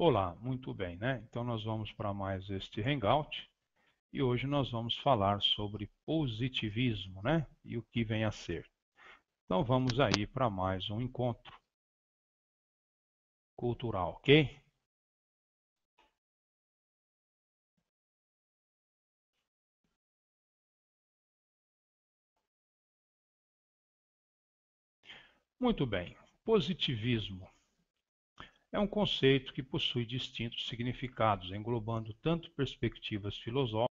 Olá, muito bem, né? Então nós vamos para mais este Hangout e hoje nós vamos falar sobre positivismo, né? E o que vem a ser. Então vamos aí para mais um encontro cultural, ok? Muito bem. Positivismo é um conceito que possui distintos significados, englobando tanto perspectivas filosóficas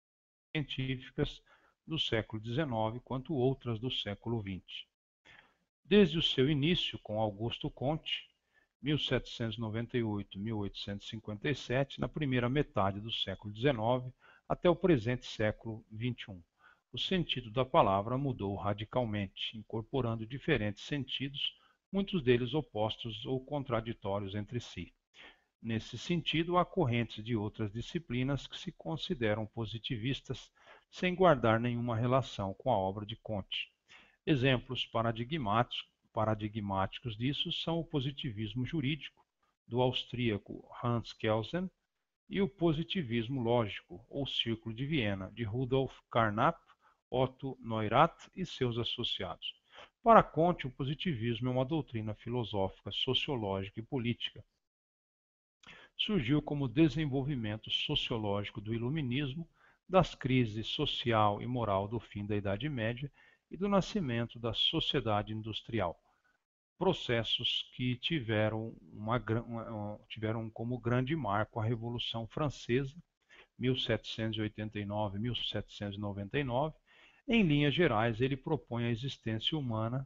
e científicas do século XIX quanto outras do século XX. Desde o seu início com Augusto Comte, 1798-1857, na primeira metade do século XIX, até o presente século XXI. O sentido da palavra mudou radicalmente, incorporando diferentes sentidos, muitos deles opostos ou contraditórios entre si. Nesse sentido, há correntes de outras disciplinas que se consideram positivistas, sem guardar nenhuma relação com a obra de Comte. Exemplos paradigmáticos disso são o positivismo jurídico, do austríaco Hans Kelsen, e o positivismo lógico, ou Círculo de Viena, de Rudolf Carnap, Otto Neurath e seus associados. Para Comte, o positivismo é uma doutrina filosófica, sociológica e política. Surgiu como desenvolvimento sociológico do Iluminismo, das crises social e moral do fim da Idade Média e do nascimento da sociedade industrial, processos que tiveram como grande marco a Revolução Francesa, 1789-1799. Em linhas gerais, ele propõe à existência humana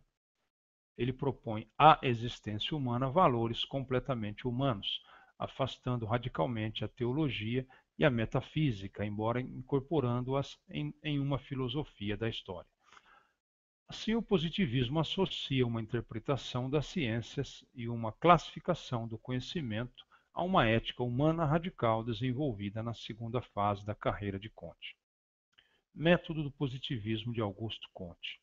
valores completamente humanos, afastando radicalmente a teologia e a metafísica, embora incorporando-as em uma filosofia da história. Assim, o positivismo associa uma interpretação das ciências e uma classificação do conhecimento a uma ética humana radical desenvolvida na segunda fase da carreira de Comte. Método do positivismo de Augusto Comte.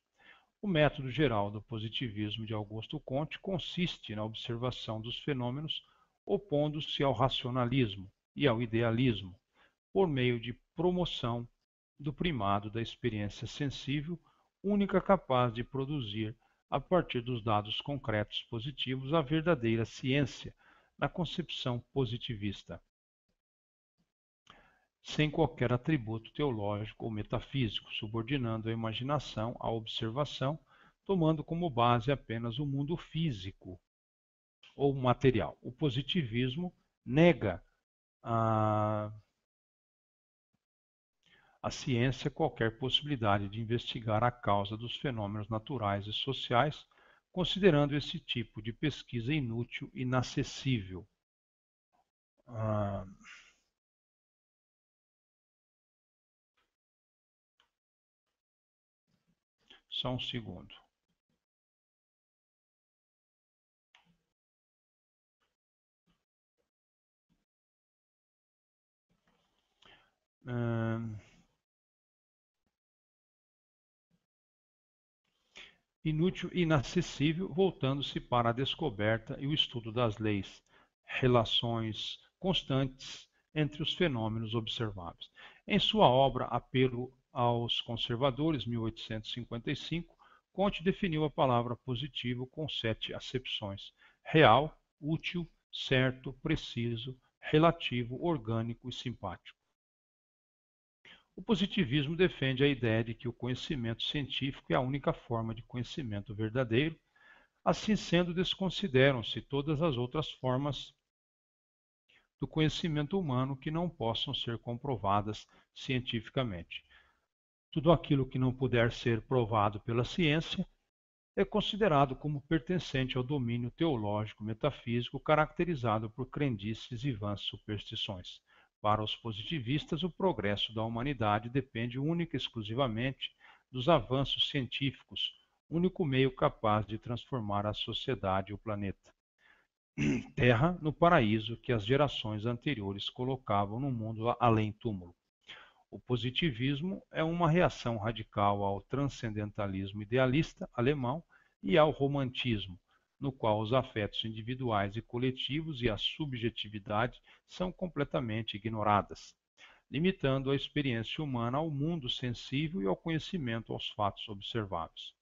O método geral do positivismo de Augusto Comte consiste na observação dos fenômenos opondo-se ao racionalismo e ao idealismo, por meio de promoção do primado da experiência sensível, única capaz de produzir, a partir dos dados concretos positivos, a verdadeira ciência, na concepção positivista, sem qualquer atributo teológico ou metafísico, subordinando a imaginação à observação, tomando como base apenas o mundo físico ou material. O positivismo nega a ciência qualquer possibilidade de investigar a causa dos fenômenos naturais e sociais, considerando esse tipo de pesquisa inútil e inacessível. Só um segundo. Inútil e inacessível, voltando-se para a descoberta e o estudo das leis, relações constantes entre os fenômenos observáveis. Em sua obra Apelo aos Conservadores, 1855, Comte definiu a palavra positivo com 7 acepções: real, útil, certo, preciso, relativo, orgânico e simpático. O positivismo defende a ideia de que o conhecimento científico é a única forma de conhecimento verdadeiro. Assim sendo, desconsideram-se todas as outras formas do conhecimento humano que não possam ser comprovadas cientificamente. Tudo aquilo que não puder ser provado pela ciência é considerado como pertencente ao domínio teológico metafísico caracterizado por crendices e vãs superstições. Para os positivistas, o progresso da humanidade depende única e exclusivamente dos avanços científicos, único meio capaz de transformar a sociedade e o planeta Terra no paraíso que as gerações anteriores colocavam no mundo além-túmulo. O positivismo é uma reação radical ao transcendentalismo idealista alemão e ao romantismo, no qual os afetos individuais e coletivos e a subjetividade são completamente ignoradas, limitando a experiência humana ao mundo sensível e ao conhecimento aos fatos observáveis.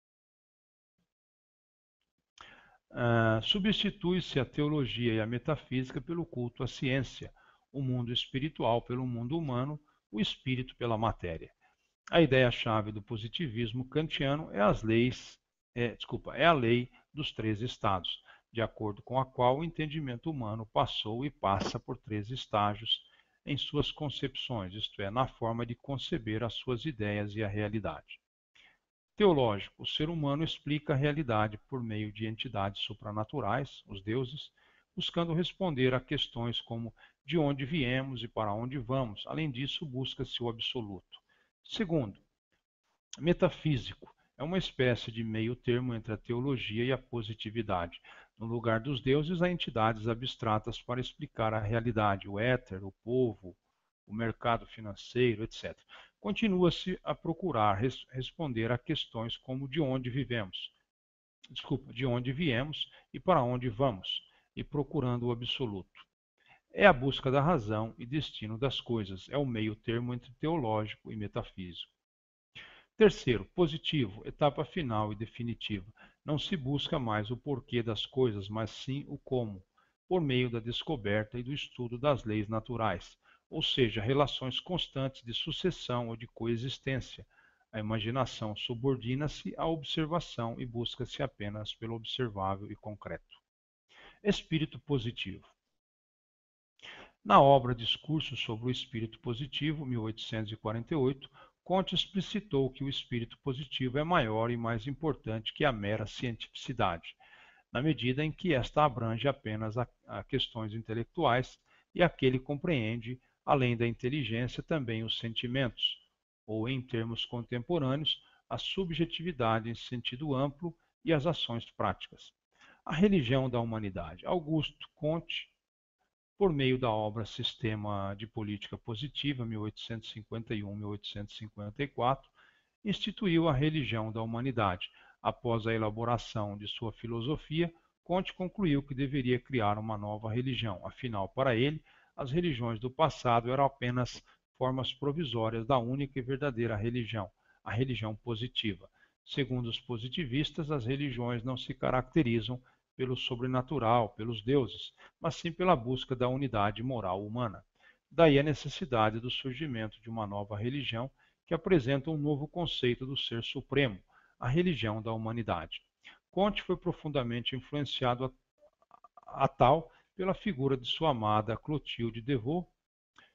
Substitui-se a teologia e a metafísica pelo culto à ciência, o mundo espiritual pelo mundo humano, o espírito pela matéria. A ideia-chave do positivismo kantiano é a lei dos três estados, de acordo com a qual o entendimento humano passou e passa por três estágios em suas concepções, isto é, na forma de conceber as suas ideias e a realidade. Teológico, o ser humano explica a realidade por meio de entidades supranaturais, os deuses, buscando responder a questões como de onde viemos e para onde vamos. Além disso, busca-se o absoluto. Segundo, metafísico é uma espécie de meio termo entre a teologia e a positividade. No lugar dos deuses, há entidades abstratas para explicar a realidade, o éter, o povo, o mercado financeiro, etc. Continua-se a procurar responder a questões como de onde viemos e para onde vamos, e procurando o absoluto. É a busca da razão e destino das coisas, é o meio termo entre teológico e metafísico. Terceiro, positivo, etapa final e definitiva. Não se busca mais o porquê das coisas, mas sim o como, por meio da descoberta e do estudo das leis naturais, ou seja, relações constantes de sucessão ou de coexistência. A imaginação subordina-se à observação e busca-se apenas pelo observável e concreto. Espírito positivo. Na obra Discurso sobre o Espírito Positivo, 1848, Comte explicitou que o espírito positivo é maior e mais importante que a mera cientificidade, na medida em que esta abrange apenas a questões intelectuais e aquele compreende, além da inteligência, também os sentimentos, ou, em termos contemporâneos, a subjetividade em sentido amplo e as ações práticas. A religião da humanidade. Auguste Comte, por meio da obra Sistema de Política Positiva, 1851-1854, instituiu a religião da humanidade. Após a elaboração de sua filosofia, Comte concluiu que deveria criar uma nova religião. Afinal, para ele, as religiões do passado eram apenas formas provisórias da única e verdadeira religião, a religião positiva. Segundo os positivistas, as religiões não se caracterizam pelo sobrenatural, pelos deuses, mas sim pela busca da unidade moral humana. Daí a necessidade do surgimento de uma nova religião que apresenta um novo conceito do ser supremo, a religião da humanidade. Comte foi profundamente influenciado a tal pela figura de sua amada Clotilde Devaux.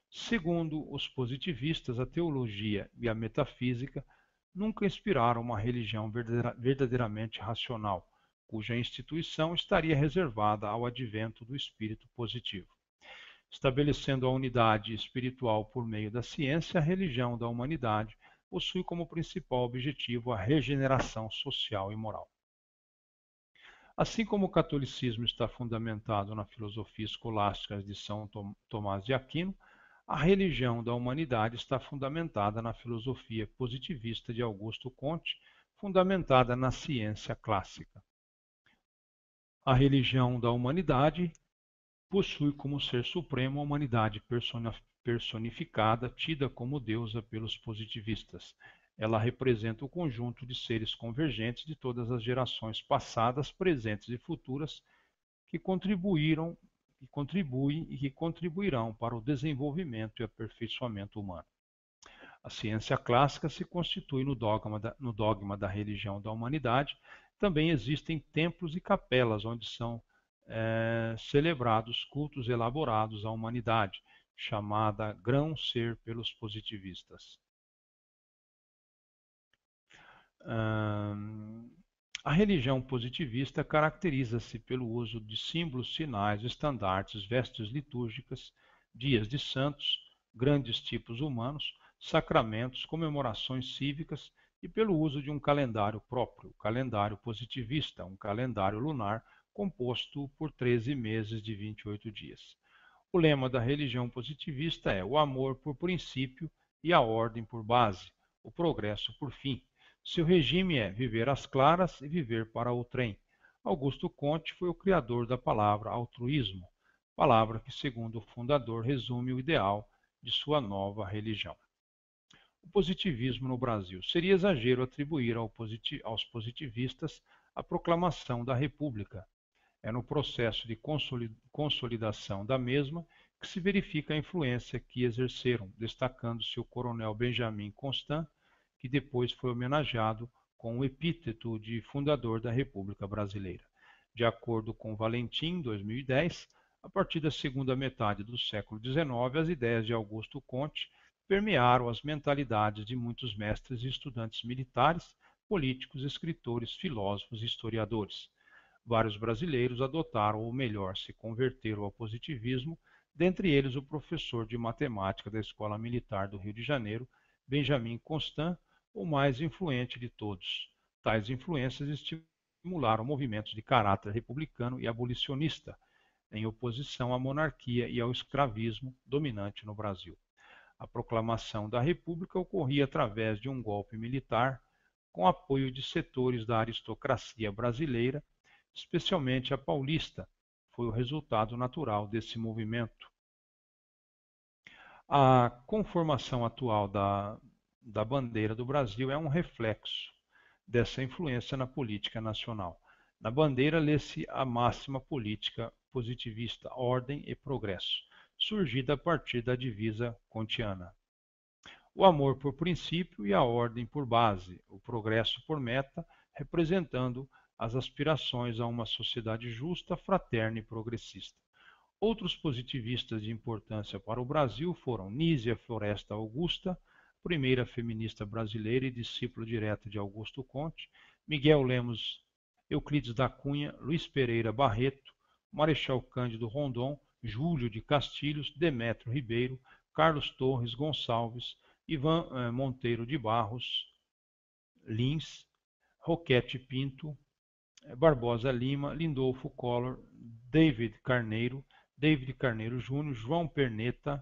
Segundo os positivistas, a teologia e a metafísica nunca inspiraram uma religião verdadeiramente racional, cuja instituição estaria reservada ao advento do espírito positivo. Estabelecendo a unidade espiritual por meio da ciência, a religião da humanidade possui como principal objetivo a regeneração social e moral. Assim como o catolicismo está fundamentado na filosofia escolástica de São Tomás de Aquino, a religião da humanidade está fundamentada na filosofia positivista de Augusto Comte, fundamentada na ciência clássica. A religião da humanidade possui como ser supremo a humanidade personificada, tida como deusa pelos positivistas. Ela representa o conjunto de seres convergentes de todas as gerações passadas, presentes e futuras que contribuem e que contribuirão para o desenvolvimento e aperfeiçoamento humano. A ciência clássica se constitui no dogma da religião da humanidade. Também existem templos e capelas onde são celebrados cultos elaborados à humanidade, chamada grão-ser pelos positivistas. A religião positivista caracteriza-se pelo uso de símbolos, sinais, estandartes, vestes litúrgicas, dias de santos, grandes tipos humanos, sacramentos, comemorações cívicas e pelo uso de um calendário próprio, o calendário positivista, um calendário lunar composto por 13 meses de 28 dias. O lema da religião positivista é o amor por princípio e a ordem por base, o progresso por fim. Seu regime é viver às claras e viver para o trem. Augusto Comte foi o criador da palavra altruísmo, palavra que, segundo o fundador, resume o ideal de sua nova religião. O positivismo no Brasil. Seria exagero atribuir aos positivistas a proclamação da República. É no processo de consolidação da mesma que se verifica a influência que exerceram, destacando-se o coronel Benjamin Constant, que depois foi homenageado com o epíteto de fundador da República Brasileira. De acordo com Valentim, 2010, a partir da segunda metade do século XIX, as ideias de Augusto Comte permearam as mentalidades de muitos mestres e estudantes militares, políticos, escritores, filósofos e historiadores. Vários brasileiros adotaram, ou melhor, se converteram ao positivismo, dentre eles o professor de matemática da Escola Militar do Rio de Janeiro, Benjamin Constant, o mais influente de todos. Tais influências estimularam movimentos de caráter republicano e abolicionista, em oposição à monarquia e ao escravismo dominante no Brasil. A proclamação da República ocorria através de um golpe militar, com apoio de setores da aristocracia brasileira, especialmente a paulista, foi o resultado natural desse movimento. A conformação atual da bandeira do Brasil é um reflexo dessa influência na política nacional. Na bandeira lê-se a máxima política positivista, ordem e progresso, surgida a partir da divisa kantiana. O amor por princípio e a ordem por base, o progresso por meta, representando as aspirações a uma sociedade justa, fraterna e progressista. Outros positivistas de importância para o Brasil foram Nísia Floresta Augusta, primeira feminista brasileira e discípula direta de Augusto Comte, Miguel Lemos Euclides da Cunha, Luiz Pereira Barreto, Marechal Cândido Rondon, Júlio de Castilhos, Demétrio Ribeiro, Carlos Torres Gonçalves, Ivan Monteiro de Barros, Lins, Roquete Pinto, Barbosa Lima, Lindolfo Collor, David Carneiro Júnior, João Perneta,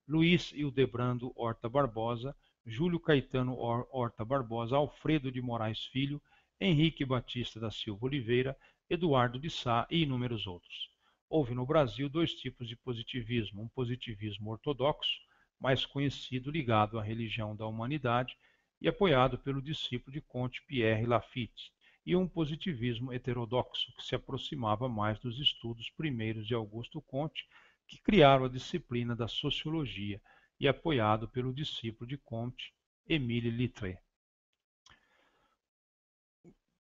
Luiz Hildebrando Horta Barbosa, Júlio Caetano Horta Barbosa, Alfredo de Moraes Filho, Henrique Batista da Silva Oliveira, Eduardo de Sá e inúmeros outros. Houve no Brasil dois tipos de positivismo, um positivismo ortodoxo, mais conhecido, ligado à religião da humanidade e apoiado pelo discípulo de Comte Pierre Lafitte, e um positivismo heterodoxo, que se aproximava mais dos estudos primeiros de Augusto Comte, que criaram a disciplina da sociologia, e apoiado pelo discípulo de Comte, Émile Littré.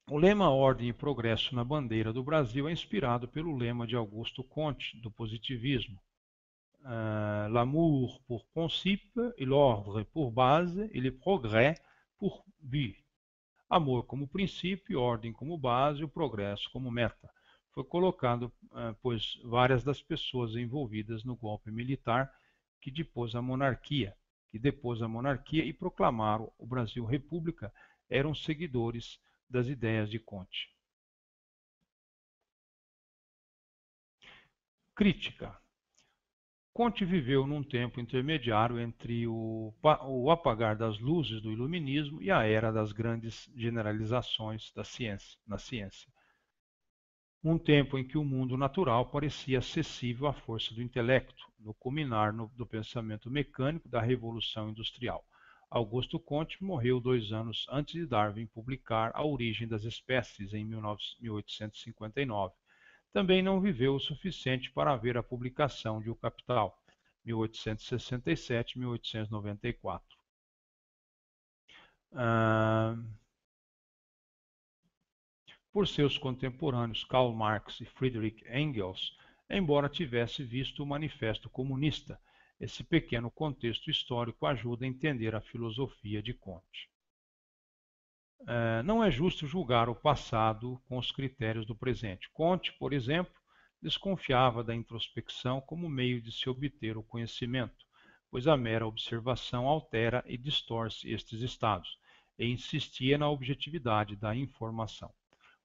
O lema Ordem e Progresso na bandeira do Brasil é inspirado pelo lema de Augusto Comte, do positivismo. L'amour pour principe, l'ordre pour base et le progrès pour but. Amor como princípio, ordem como base, o progresso como meta. Foi colocado, pois várias das pessoas envolvidas no golpe militar que depôs a monarquia e proclamaram o Brasil República, eram seguidores das ideias de Comte. Crítica. Comte viveu num tempo intermediário entre o apagar das luzes do iluminismo e a era das grandes generalizações na ciência. Um tempo em que o mundo natural parecia acessível à força do intelecto, no culminar do pensamento mecânico da Revolução Industrial. Augusto Comte morreu 2 anos antes de Darwin publicar A Origem das Espécies, em 1859. Também não viveu o suficiente para ver a publicação de O Capital, 1867-1894. Por seus contemporâneos Karl Marx e Friedrich Engels, embora tivesse visto o Manifesto Comunista, esse pequeno contexto histórico ajuda a entender a filosofia de Comte. Não é justo julgar o passado com os critérios do presente. Comte, por exemplo, desconfiava da introspecção como meio de se obter o conhecimento, pois a mera observação altera e distorce estes estados, e insistia na objetividade da informação.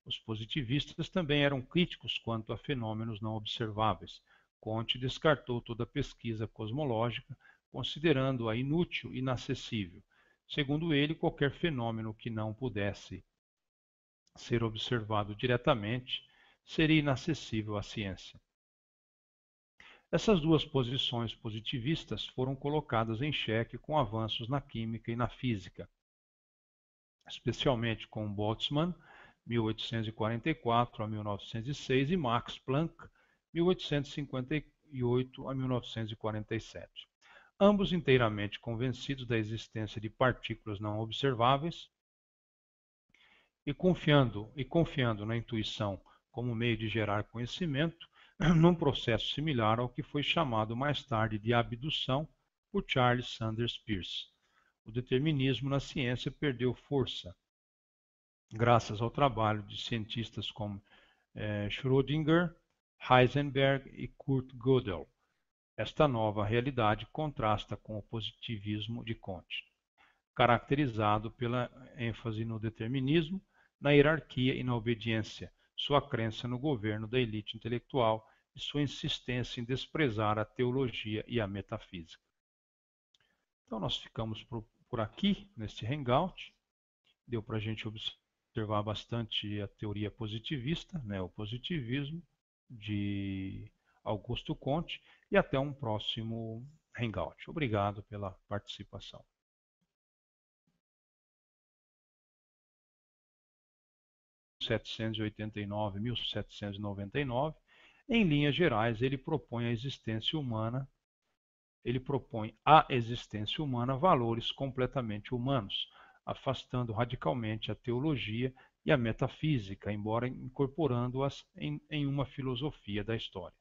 Os positivistas também eram críticos quanto a fenômenos não observáveis. Comte descartou toda pesquisa cosmológica, considerando-a inútil e inacessível. Segundo ele, qualquer fenômeno que não pudesse ser observado diretamente seria inacessível à ciência. Essas duas posições positivistas foram colocadas em xeque com avanços na química e na física, especialmente com Boltzmann, 1844 a 1906, e Max Planck, 1858 a 1947. Ambos inteiramente convencidos da existência de partículas não observáveis e confiando na intuição como meio de gerar conhecimento, num processo similar ao que foi chamado mais tarde de abdução por Charles Sanders Peirce. O determinismo na ciência perdeu força graças ao trabalho de cientistas como Schrödinger, Heisenberg e Kurt Gödel. Esta nova realidade contrasta com o positivismo de Comte, caracterizado pela ênfase no determinismo, na hierarquia e na obediência, sua crença no governo da elite intelectual e sua insistência em desprezar a teologia e a metafísica. Então nós ficamos por aqui, neste hangout. Deu para a gente observar bastante a teoria positivista, né, o positivismo de Augusto Comte, e até um próximo hangout. Obrigado pela participação. 1789, 1799, em linhas gerais, ele propõe à existência humana valores completamente humanos, afastando radicalmente a teologia e a metafísica, embora incorporando-as em uma filosofia da história.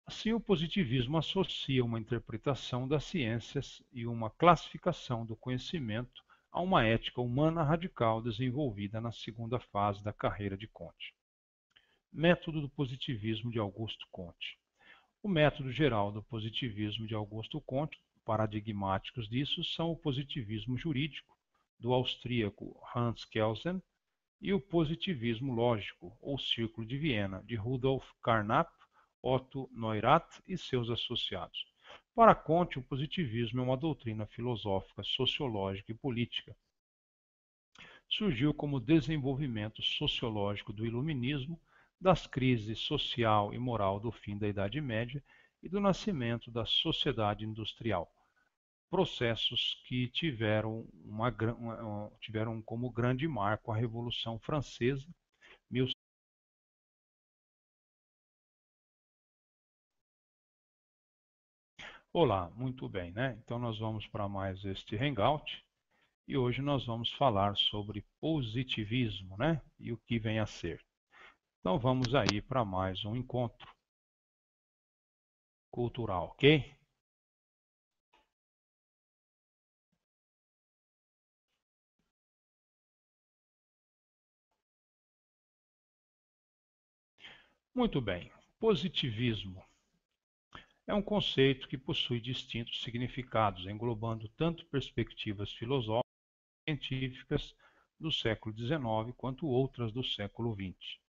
Assim, o positivismo associa uma interpretação das ciências e uma classificação do conhecimento a uma ética humana radical desenvolvida na segunda fase da carreira de Comte. Método do positivismo de Augusto Comte. O método geral do positivismo de Augusto Comte, paradigmáticos disso são o positivismo jurídico, do austríaco Hans Kelsen, e o positivismo lógico, ou Círculo de Viena, de Rudolf Carnap, Otto Neurath e seus associados. Para Comte, o positivismo é uma doutrina filosófica, sociológica e política. Surgiu como desenvolvimento sociológico do iluminismo, das crises social e moral do fim da Idade Média e do nascimento da sociedade industrial, processos que tiveram como grande marco a Revolução Francesa. Olá, muito bem, né? Então nós vamos para mais este hangout e hoje nós vamos falar sobre positivismo, né? E o que vem a ser. Então vamos aí para mais um encontro cultural, ok? Muito bem. Positivismo é um conceito que possui distintos significados, englobando tanto perspectivas filosóficas e científicas do século XIX quanto outras do século XX.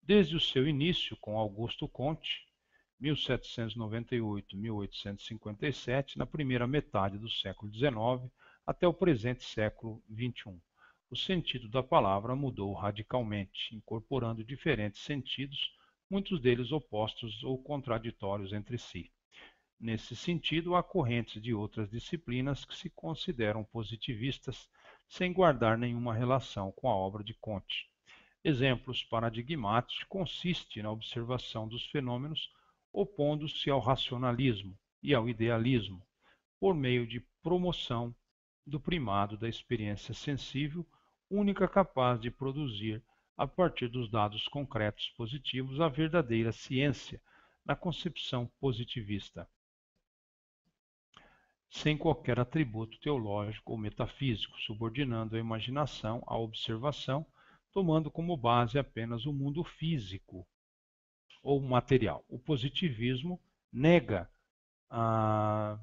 Desde o seu início com Augusto Comte, 1798-1857, na primeira metade do século XIX, até o presente século XXI. O sentido da palavra mudou radicalmente, incorporando diferentes sentidos, muitos deles opostos ou contraditórios entre si. Nesse sentido, há correntes de outras disciplinas que se consideram positivistas, sem guardar nenhuma relação com a obra de Comte. Exemplos paradigmáticos consistem na observação dos fenômenos opondo-se ao racionalismo e ao idealismo, por meio de promoção do primado da experiência sensível, única capaz de produzir, a partir dos dados concretos positivos, a verdadeira ciência, na concepção positivista, sem qualquer atributo teológico ou metafísico, subordinando a imaginação à observação, tomando como base apenas o mundo físico ou material. O positivismo nega a